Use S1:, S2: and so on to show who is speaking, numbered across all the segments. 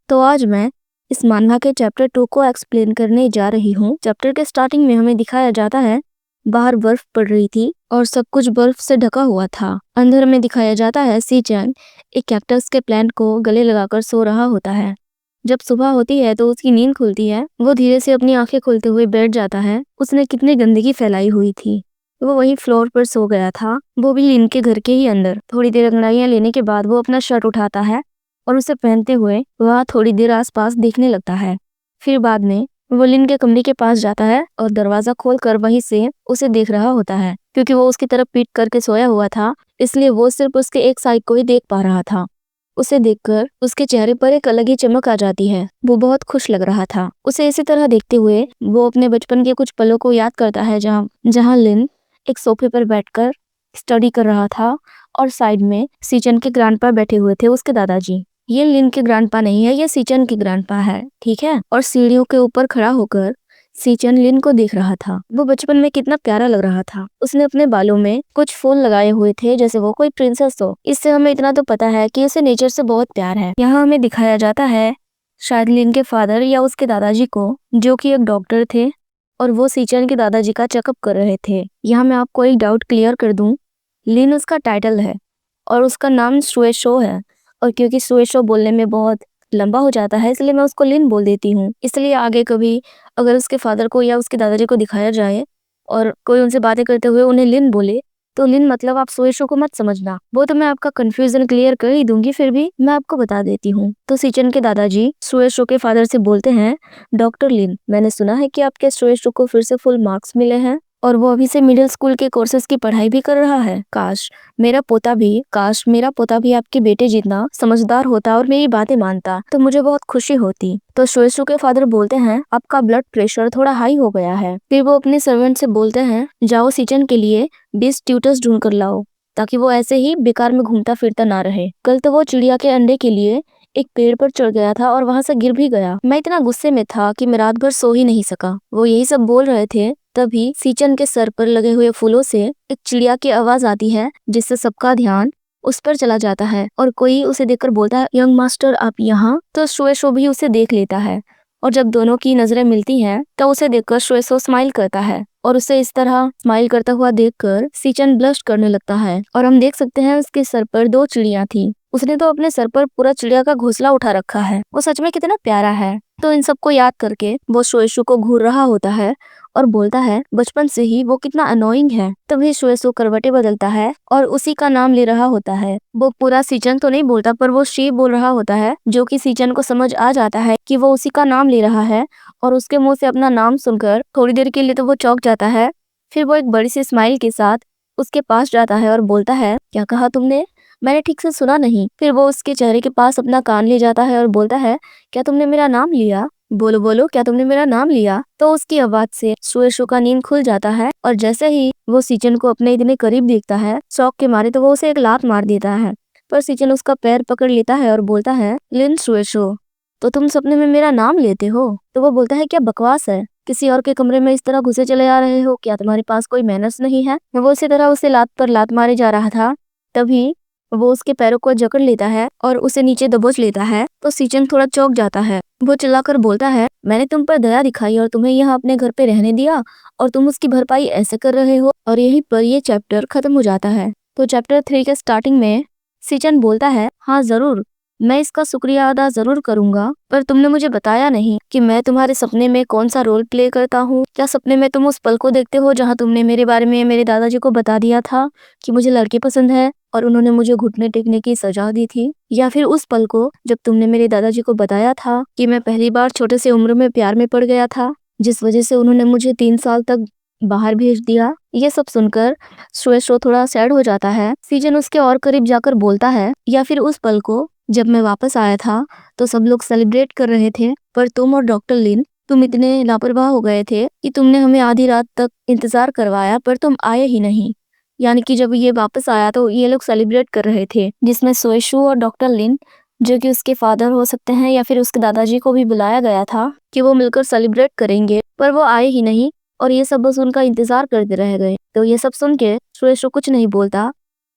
S1: तो आज मैं इस मानवा के चैप्टर 2 को एक्सप्लेन करने जा रही हूँ। चैप्टर के स्टार्टिंग में हमें दिखाया जाता है बाहर बर्फ पड़ रही थी और सब कुछ बर्फ से ढका हुआ था। अंदर में दिखाया जाता है सी-चैन एक कैक्टस के प्लांट को गले लगाकर सो रहा होता है। जब सुबह होती है तो उसकी नींद खुलती है। वो धीरे से अपनी आंखें खोलते हुए बैठ जाता है। उसने कितनी गंदगी फैलाई हुई थी। वो वहीं फ्लोर पर सो गया था, वो भी लिन के घर के ही अंदर। थोड़ी देर अंगड़ाइयां लेने के बाद वो अपना शर्ट उठाता है और उसे पहनते हुए वह थोड़ी देर आसपास देखने लगता है। फिर बाद में वो लिन के कमरे के पास जाता है और दरवाजा खोलकर वहीं से उसे देख रहा होता है। क्योंकि वो उसकी तरफ पीट करके सोया हुआ था, इसलिए वो सिर्फ उसके एक साइड को ही देख पा रहा था। उसे देखकर उसके चेहरे पर एक अलग ही चमक आ जाती है। वो बहुत खुश लग रहा था। उसे इसी तरह देखते हुए वो अपने बचपन के कुछ पलों को याद करता है, जहाँ लिन एक सोफे पर बैठकर स्टडी कर रहा था और साइड में सी-चैन के ग्रैंडपा बैठे हुए थे, उसके दादाजी। ये लिन के ग्रैंडपा नहीं है, ये सी-चैन के ग्रैंडपा है, ठीक है। और सीढ़ियों के ऊपर खड़ा होकर सी-चैन लिन को देख रहा था। वो बचपन में कितना प्यारा लग रहा था। उसने अपने बालों में कुछ फूल लगाए हुए थे जैसे वो कोई प्रिंसेस हो। इससे हमें इतना तो पता है कि उसे नेचर से बहुत प्यार है। यहाँ हमें दिखाया जाता है शायद लिन के फादर या उसके दादाजी को, जो कि एक डॉक्टर थे और वो सी-चैन के दादाजी का चेकअप कर रहे थे। यहाँ मैं आपको एक डाउट क्लियर कर दूं, लिन उसका टाइटल है और उसका नाम सुएशो है। और क्योंकि सुएशो बोलने में बहुत लंबा हो जाता है, इसलिए मैं उसको लिन बोल देती हूँ। इसलिए आगे कभी अगर उसके फादर को या उसके दादाजी को दिखाया जाए और कोई उनसे बातें करते हुए उन्हें लिन बोले, तो लिन मतलब आप सुएशो को मत समझना। वो तो मैं आपका कंफ्यूजन क्लियर कर ही दूंगी, फिर भी मैं आपको बता देती हूँ। तो सी-चैन के दादाजी सुएशो के फादर से बोलते हैं, डॉक्टर लिन, मैंने सुना है कि आपके सुएशो को फिर से फुल मार्क्स मिले हैं और वो अभी से मिडिल स्कूल के कोर्सेज की पढ़ाई भी कर रहा है। काश मेरा पोता भी आपके बेटे जितना समझदार होता और मेरी बातें मानता, तो मुझे बहुत खुशी होती। तो सुएशो के फादर बोलते हैं, आपका ब्लड प्रेशर थोड़ा हाई हो गया है। फिर वो अपने सर्वेंट से बोलते हैं, जाओ सी-चैन के लिए 20 ट्यूटर्स ढूंढ कर लाओ, ताकि वो ऐसे ही बेकार में घूमता फिरता ना रहे। कल तो वो चिड़िया के अंडे के लिए एक पेड़ पर चढ़ गया था और वहां से गिर भी गया। मैं इतना गुस्से में था कि मैं रात भर सो ही नहीं सका। वो यही सब बोल रहे थे, तभी सी-चैन के सर पर लगे हुए फूलों से एक चिड़िया की आवाज आती है, जिससे सबका ध्यान उस पर चला जाता है और कोई उसे देखकर बोलता है, यंग मास्टर आप यहाँ। तो सुएशो भी उसे देख लेता है और जब दोनों की नजरें मिलती हैं तो उसे देखकर सुएशो स्माइल करता है और उसे इस तरह स्माइल करता हुआ देखकर सी-चैन ब्लश करने लगता है। और हम देख सकते हैं उसके सर पर 2 चिड़िया थी। उसने तो अपने सर पर पूरा चिड़िया का घोंसला उठा रखा है। वो सच में कितना प्यारा है। तो इन सबको याद करके वो सुएशो को घूर रहा होता है और बोलता है, बचपन से ही वो कितना अनोइंग है। तभी सुएशो करवटें बदलता है और उसी का नाम ले रहा होता है। वो पूरा सी-चैन तो नहीं बोलता, पर वो शी बोल रहा होता है, जो कि सी-चैन को समझ आ जाता है कि वो उसी का नाम ले रहा है। और उसके मुंह से अपना नाम सुनकर थोड़ी देर के लिए तो वो चौंक जाता है। फिर वो एक बड़ी सी स्माइल के साथ उसके पास जाता है और बोलता है, क्या कहा तुमने? मैंने ठीक से सुना नहीं। फिर वो उसके चेहरे के पास अपना कान ले जाता है और बोलता है, क्या तुमने मेरा नाम लिया? बोलो बोलो, क्या तुमने मेरा नाम लिया? तो उसकी आवाज से सुएशो का नींद खुल जाता है और जैसे ही वो सी-चैन को अपने इतने करीब देखता है, शौक के मारे तो वो उसे एक लात मार देता है। पर सी-चैन उसका पैर पकड़ लेता है और बोलता है, लिन सुएशो, तो तुम सपने में मेरा नाम लेते हो? तो वो बोलता है, क्या बकवास है, किसी और के कमरे में इस तरह घुसे चले आ रहे हो? क्या तुम्हारे पास कोई मैनर्स नहीं है? वो इसी तरह उसे लात पर लात मारे जा रहा था, तभी वो उसके पैरों को जकड़ लेता है और उसे नीचे दबोच लेता है। तो सी-चैन थोड़ा चौंक जाता है। वो चिल्लाकर बोलता है, मैंने तुम पर दया दिखाई और तुम्हें यहाँ अपने घर पे रहने दिया और तुम उसकी भरपाई ऐसे कर रहे हो। और यहीं पर ये चैप्टर खत्म हो जाता है। तो चैप्टर 3 के स्टार्टिंग में सी-चैन बोलता है, हाँ जरूर, मैं इसका शुक्रिया अदा जरूर करूंगा, पर तुमने मुझे बताया नहीं कि मैं तुम्हारे सपने में कौन सा रोल प्ले करता हूँ। क्या सपने में तुम उस पल को देखते हो जहाँ तुमने मेरे बारे में मेरे दादाजी को बता दिया था कि मुझे लड़के पसंद है और उन्होंने मुझे घुटने टेकने की सजा दी थी? या फिर उस पल को जब तुमने मेरे दादाजी को बताया था कि मैं पहली बार छोटे से उम्र में प्यार में पड़ गया था, जिस वजह से उन्होंने मुझे 3 साल तक बाहर भेज दिया? ये सब सुनकर सुएशो थोड़ा सैड हो जाता है। सी-चैन उसके और करीब जाकर बोलता है, या फिर उस पल को जब मैं वापस आया था तो सब लोग सेलिब्रेट कर रहे थे, पर तुम और डॉक्टर लिन, तुम इतने लापरवाह हो गए थे कि तुमने हमें आधी रात तक इंतजार करवाया, पर तुम आए ही नहीं। यानी कि जब ये वापस आया तो ये लोग सेलिब्रेट कर रहे थे, जिसमें सुएशो और डॉक्टर लिन, जो कि उसके फादर हो सकते हैं, या फिर उसके दादाजी को भी बुलाया गया था कि वो मिलकर सेलिब्रेट करेंगे, पर वो आए ही नहीं और ये सब बस उनका इंतजार करते रह गए। तो ये सब सुन के सुएशो कुछ नहीं बोलता,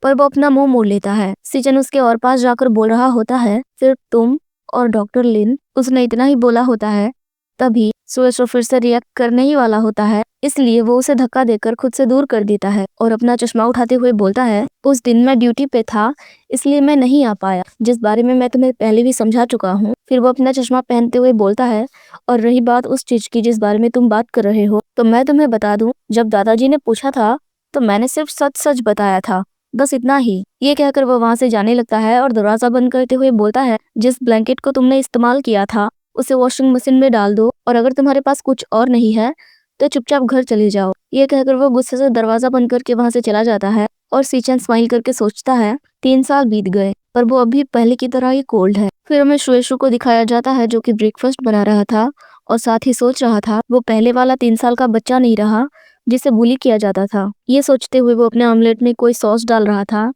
S1: पर वो अपना मुंह मोड़ लेता है। सी-चैन उसके और पास जाकर बोल रहा होता है, सिर्फ तुम और डॉक्टर लिन उसने इतना ही बोला होता है, तभी सुएशो फिर से रिएक्ट करने ही वाला होता है, इसलिए वो उसे धक्का देकर खुद से दूर कर देता है और अपना चश्मा उठाते हुए बोलता है, उस दिन मैं ड्यूटी पे था इसलिए मैं नहीं आ पाया, जिस बारे में मैं तुम्हें पहले भी समझा चुका हूँ। फिर वो अपना चश्मा पहनते हुए बोलता है, और रही बात उस चीज की जिस बारे में तुम बात कर रहे हो, तो मैं तुम्हें बता दूं, जब दादाजी ने पूछा था तो मैंने सिर्फ सच सच बताया था, बस इतना ही। ये कहकर वो वहां से जाने लगता है और दरवाजा बंद करते हुए बोलता है, जिस ब्लैंकेट को तुमने इस्तेमाल किया था उसे वॉशिंग मशीन में डाल दो, और अगर तुम्हारे पास कुछ और नहीं है तो चुपचाप घर चले जाओ। ये कहकर वो गुस्से से दरवाजा बंद करके वहां से चला जाता है और सीचन स्माइल करके सोचता है 3 साल बीत गए पर वो अभी पहले की तरह ही कोल्ड है। फिर हमें शुएशु को दिखाया जाता है जो कि ब्रेकफास्ट बना रहा था और साथ ही सोच रहा था वो पहले वाला 3 साल का बच्चा नहीं रहा जिसे बुली किया जाता था। ये सोचते हुए वो अपने ऑमलेट में कोई सॉस डाल रहा था,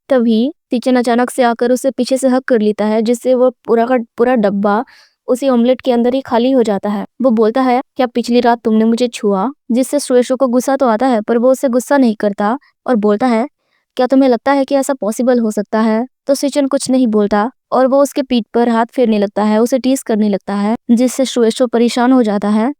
S1: तभी सीचन अचानक से आकर उसे पीछे से हक कर लेता है, जिससे वो पूरा का पूरा डब्बा उसी ऑमलेट के अंदर ही खाली हो जाता है। वो बोलता है, क्या पिछली रात तुमने मुझे छुआ? जिससे शुएशु को गुस्सा तो आता है पर वो उसे गुस्सा नहीं करता और बोलता है, क्या तुम्हें लगता है कि ऐसा पॉसिबल हो सकता है? तो सीचन कुछ नहीं बोलता और वो उसके पीठ पर हाथ फेरने लगता है, उसे टीस करने लगता है, जिससे शुएशु परेशान हो जाता है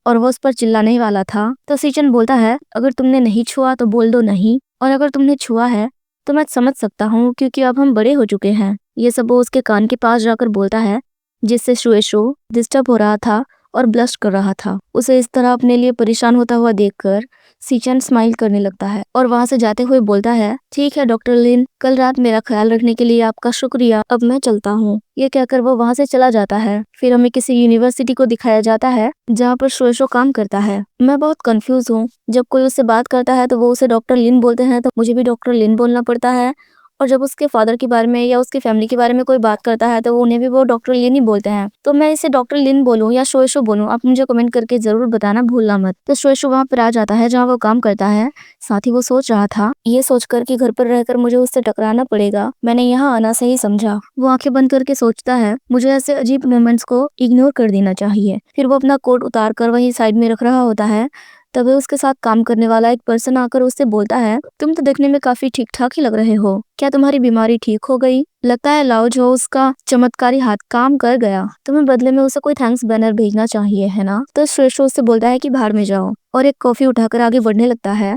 S1: और वो उस पर चिल्लाने ही वाला था। तो सीचन बोलता है, अगर तुमने नहीं छुआ तो बोल दो नहीं, और अगर तुमने छुआ है तो मैं समझ सकता हूँ क्योंकि अब हम बड़े हो चुके हैं। ये सब वो उसके कान के पास जाकर बोलता है, जिससे शुएशु डिस्टर्ब हो रहा था और ब्लश कर रहा था। उसे इस तरह अपने लिए परेशान होता हुआ देखकर सीचन स्माइल करने लगता है और वहां से जाते हुए बोलता है, ठीक है डॉक्टर लिन, कल रात मेरा ख्याल रखने के लिए आपका शुक्रिया, अब मैं चलता हूँ। ये कहकर वो वहां से चला जाता है। फिर हमें किसी यूनिवर्सिटी को दिखाया जाता है जहाँ पर शुएशु काम करता है। मैं बहुत कंफ्यूज हूँ, जब कोई उससे बात करता है तो वो उसे डॉक्टर लिन बोलते हैं, तो मुझे भी डॉक्टर लिन बोलना पड़ता है, और जब उसके फादर के बारे में या उसकी फैमिली के बारे में कोई बात करता है तो वो उन्हें भी वो डॉक्टर लिन ही बोलते हैं। तो मैं इसे डॉक्टर लिन बोलूं या शुएशु बोलूं, आप मुझे कमेंट करके जरूर बताना भूलना मत। तो शुएशु वहां पर आ जाता है जहाँ वो काम करता है। साथ ही वो सोच रहा था, ये सोचकर कि घर पर रहकर मुझे उससे टकराना पड़ेगा, मैंने यहाँ आना सही समझा। वो आंखें बंद करके सोचता है, मुझे ऐसे अजीब मोमेंट्स को इग्नोर कर देना चाहिए। फिर वो अपना कोट उतार कर वही साइड में रख रहा होता है, तभी उसके साथ काम करने वाला एक पर्सन आकर उससे बोलता है, तुम तो देखने में काफी ठीक ठाक ही लग रहे हो, क्या तुम्हारी बीमारी ठीक हो गई? लगता है लाओ जो उसका चमत्कारी हाथ काम कर गया, तुम्हें बदले में उसे कोई थैंक्स बैनर भेजना चाहिए है ना? तो श्रेष्ठ उससे बोलता है कि बाहर में जाओ, और एक कॉफी उठाकर आगे बढ़ने लगता है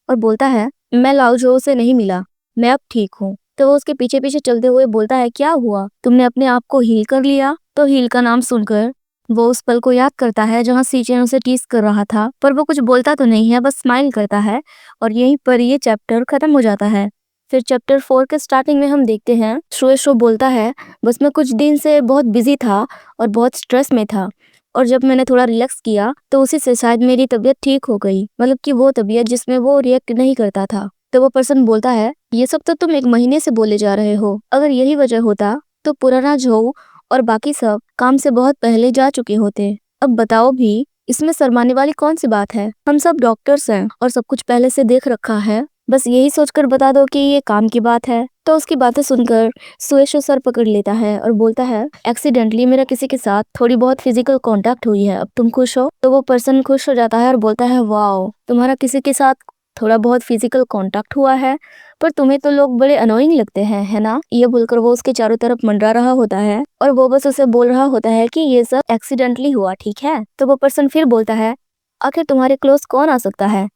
S1: और बोलता है, मैं लाओ जो से नहीं मिला, मैं अब ठीक हूँ। तो वो उसके पीछे पीछे चलते हुए बोलता है, क्या हुआ, तुमने अपने आप को हील कर लिया? तो हील का नाम सुनकर वो उस पल को याद करता है जहाँ सीचन उसे टीस कर रहा था, पर वो कुछ बोलता तो नहीं है, बस स्माइल करता है और यहीं पर ये चैप्टर खत्म हो जाता है। फिर चैप्टर 4 के स्टार्टिंग में हम देखते हैं शुएशु बोलता है, बस मैं कुछ दिन से बहुत बिजी था और बहुत स्ट्रेस में था, और जब मैंने थोड़ा रिलैक्स किया तो उसी से शायद मेरी तबीयत ठीक हो गई, मतलब कि वो तबीयत जिसमें वो रिएक्ट नहीं करता था। तो वो पर्सन बोलता है, ये सब तो तुम 1 महीने से बोले जा रहे हो, अगर यही वजह होता तो पुराना जो और बाकी सब काम से बहुत पहले जा चुके होते। अब बताओ भी, इसमें शर्माने वाली कौन सी बात है? हम सब डॉक्टर्स हैं और सब कुछ पहले से देख रखा है, बस यही सोचकर बता दो कि ये काम की बात है। तो उसकी बातें सुनकर सुएशु सर पकड़ लेता है और बोलता है, एक्सीडेंटली मेरा किसी के साथ थोड़ी बहुत फिजिकल कांटेक्ट हुई है, अब तुम खुश हो? तो वो पर्सन खुश हो जाता है और बोलता है, वाओ, तुम्हारा किसी के साथ थोड़ा बहुत फिजिकल कांटेक्ट हुआ है, पर तुम्हें तो लोग बड़े अनोइंग लगते हैं, है ना? ये बोलकर वो उसके चारों तरफ मंडरा रहा होता है और वो बस उसे बोल रहा होता है कि ये सब एक्सीडेंटली हुआ, ठीक है? तो वो पर्सन फिर बोलता है, आखिर तुम्हारे क्लोज कौन आ सकता है?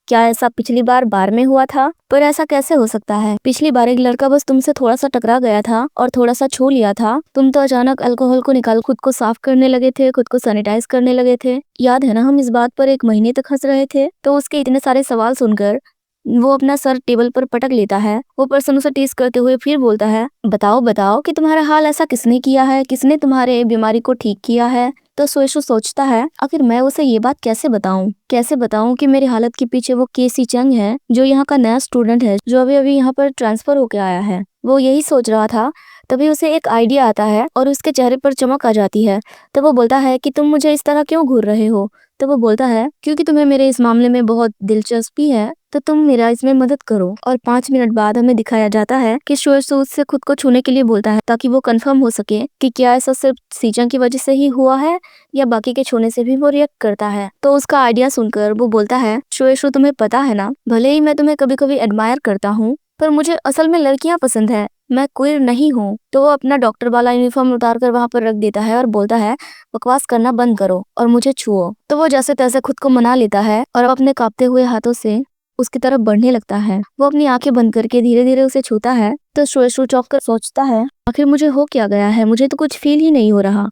S1: क्या ऐसा पिछली बार में हुआ था? पर ऐसा कैसे हो सकता है? पिछली बार एक लड़का बस तुमसे थोड़ा सा टकरा गया था और थोड़ा सा छू लिया था, तुम तो अचानक अल्कोहल को निकाल खुद को साफ करने लगे थे, खुद को सैनिटाइज करने लगे थे। याद है ना, हम इस बात पर 1 महीने तक हंस रहे थे। तो उसके इतने सारे सवाल सुनकर वो अपना सर टेबल पर पटक लेता है। वो पर्सन उसे टीज करते हुए फिर बोलता है, बताओ बताओ कि तुम्हारा हाल ऐसा किसने किया है, किसने तुम्हारे बीमारी को ठीक किया है? तो सुएशु सोचता है, आखिर मैं उसे ये बात कैसे बताऊं कि मेरी हालत के पीछे वो केसी चंग है, जो यहाँ का नया स्टूडेंट है, जो अभी अभी यहाँ पर ट्रांसफर होके आया है। वो यही सोच रहा था, तभी उसे एक आइडिया आता है और उसके चेहरे पर चमक आ जाती है। तो वो बोलता है कि तुम मुझे इस तरह क्यों घूर रहे हो? तो वो बोलता है, क्योंकि तुम्हें मेरे इस मामले में बहुत दिलचस्पी है, तो तुम मेरा इसमें मदद करो। और 5 मिनट बाद हमें दिखाया जाता है कि शुएशु उससे खुद को छूने के लिए बोलता है, ताकि वो कंफर्म हो सके कि क्या ऐसा सिर्फ सीजन की वजह से ही हुआ है या बाकी के छूने से भी वो रिएक्ट करता है। तो उसका आइडिया सुनकर वो बोलता है, शुएशु तुम्हें पता है ना, भले ही मैं तुम्हें कभी कभी एडमायर करता हूँ, पर मुझे असल में लड़कियां पसंद है। मैं क्वीर नहीं हूँ। तो वो अपना डॉक्टर वाला यूनिफॉर्म उतार कर वहाँ पर रख देता है और बोलता है बकवास करना बंद करो और मुझे छुओ। तो वो जैसे तैसे खुद को मना लेता है और अपने कांपते हुए हाथों से उसकी तरफ बढ़ने लगता है। वो अपनी आंखें बंद करके धीरे धीरे उसे छूता है तो शोएशु चौंक कर सोचता है आखिर मुझे हो क्या गया है, मुझे तो कुछ फील ही नहीं हो रहा।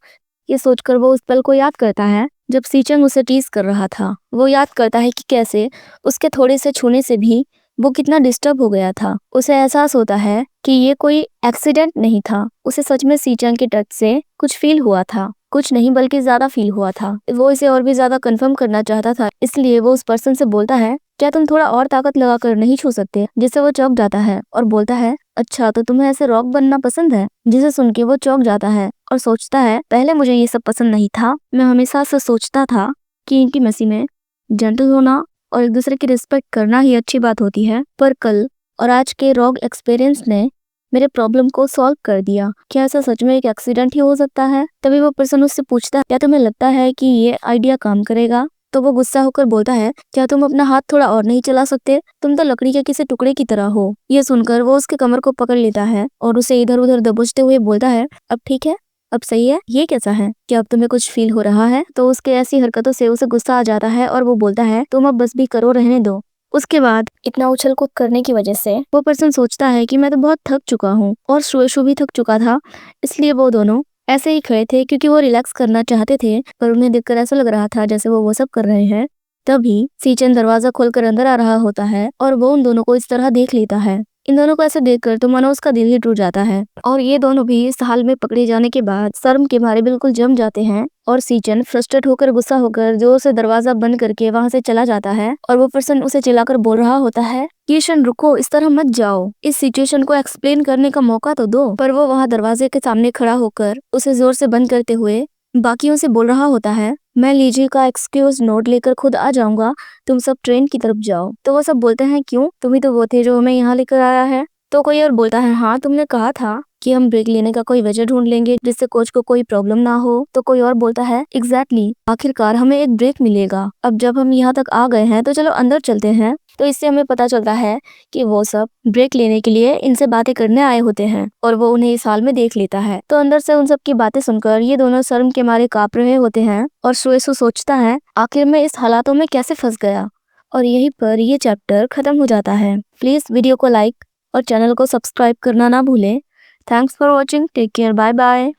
S1: ये सोचकर वो उस पल को याद करता है जब सीचंग उसे टीज कर रहा था। वो याद करता है कि कैसे उसके थोड़े से छूने से भी वो कितना डिस्टर्ब हो गया था। उसे एहसास होता है कि ये कोई एक्सीडेंट नहीं था, उसे सच में सीचंग के टच से कुछ फील हुआ था। कुछ नहीं बल्कि ज्यादा फील हुआ था। वो इसे और भी ज्यादा कंफर्म करना चाहता था, इसलिए वो उस पर्सन से बोलता है क्या तुम थोड़ा और ताकत लगाकर नहीं छू सकते, जिससे वो चौंक जाता है और बोलता है अच्छा तो तुम्हें ऐसे रॉक बनना पसंद है। जिसे सुन के वो चौंक जाता है और सोचता है पहले मुझे ये सब पसंद नहीं था। मैं हमेशा से सोचता था कि इनकी मसीह में जेंटल होना और एक दूसरे की रिस्पेक्ट करना ही अच्छी बात होती है, पर कल और आज के रॉग एक्सपीरियंस ने मेरे प्रॉब्लम को सॉल्व कर दिया। क्या ऐसा सच में एक एक्सीडेंट ही हो सकता है? तभी वो पर्सन उससे पूछता है क्या तुम्हें लगता है कि ये आइडिया काम करेगा? तो वो गुस्सा होकर बोलता है क्या तुम अपना हाथ थोड़ा और नहीं चला सकते, तुम तो लकड़ी के किसी टुकड़े की तरह हो। ये सुनकर वो उसके कमर को पकड़ लेता है और उसे इधर उधर दबोचते हुए बोलता है अब ठीक है, अब सही है, ये कैसा है, क्या अब तुम्हें कुछ फील हो रहा है? तो उसके ऐसी हरकतों से उसे गुस्सा आ जाता है और वो बोलता है तुम अब बस भी करो, रहने दो। उसके बाद इतना उछल कूद करने की वजह से वो पर्सन सोचता है कि मैं तो बहुत थक चुका हूँ और शोएशु भी थक चुका था, इसलिए वो दोनों ऐसे ही खड़े थे क्योंकि वो रिलैक्स करना चाहते थे, पर उन्हें देखकर ऐसा लग रहा था जैसे वो सब कर रहे हैं। तभी सीचन दरवाजा खोलकर अंदर आ रहा होता है और वो उन दोनों को इस तरह देख लेता है। इन दोनों को ऐसे देखकर तो मानो उसका दिल ही टूट जाता है और ये दोनों भी इस हाल में पकड़े जाने के बाद शर्म के मारे बिल्कुल जम जाते हैं और सीचन फ्रस्ट्रेट होकर गुस्सा होकर जोर से दरवाजा बंद करके वहां से चला जाता है और वो पर्सन उसे चिल्लाकर बोल रहा होता है कीशन रुको, इस तरह मत जाओ, इस सिचुएशन को एक्सप्लेन करने का मौका तो दो। पर वो वहां दरवाजे के सामने खड़ा होकर उसे जोर से बंद करते हुए बाकियों से बोल रहा होता है मैं लीजी का एक्सक्यूज नोट लेकर खुद आ जाऊंगा, तुम सब ट्रेन की तरफ जाओ। तो वो सब बोलते हैं क्यों, तुम ही तो वो थे जो हमें यहाँ लेकर आया है। तो कोई और बोलता है हाँ तुमने कहा था कि हम ब्रेक लेने का कोई वजह ढूंढ लेंगे जिससे कोच को कोई प्रॉब्लम ना हो। तो कोई और बोलता है एग्जैक्टली, आखिरकार हमें एक ब्रेक मिलेगा। अब जब हम यहाँ तक आ गए हैं तो चलो अंदर चलते हैं। तो इससे हमें पता चलता है कि वो सब ब्रेक लेने के लिए इनसे बातें करने आए होते हैं और वो उन्हें इस हाल में देख लेता है। तो अंदर से उन सब की बातें सुनकर ये दोनों शर्म के मारे कांप रहे होते हैं और शोएसु सोचता है आखिर मैं इस हालातों में कैसे फंस गया। और यहीं पर ये चैप्टर खत्म हो जाता है। प्लीज वीडियो को लाइक और चैनल को सब्सक्राइब करना ना भूलें। Thanks for watching, take care, bye bye.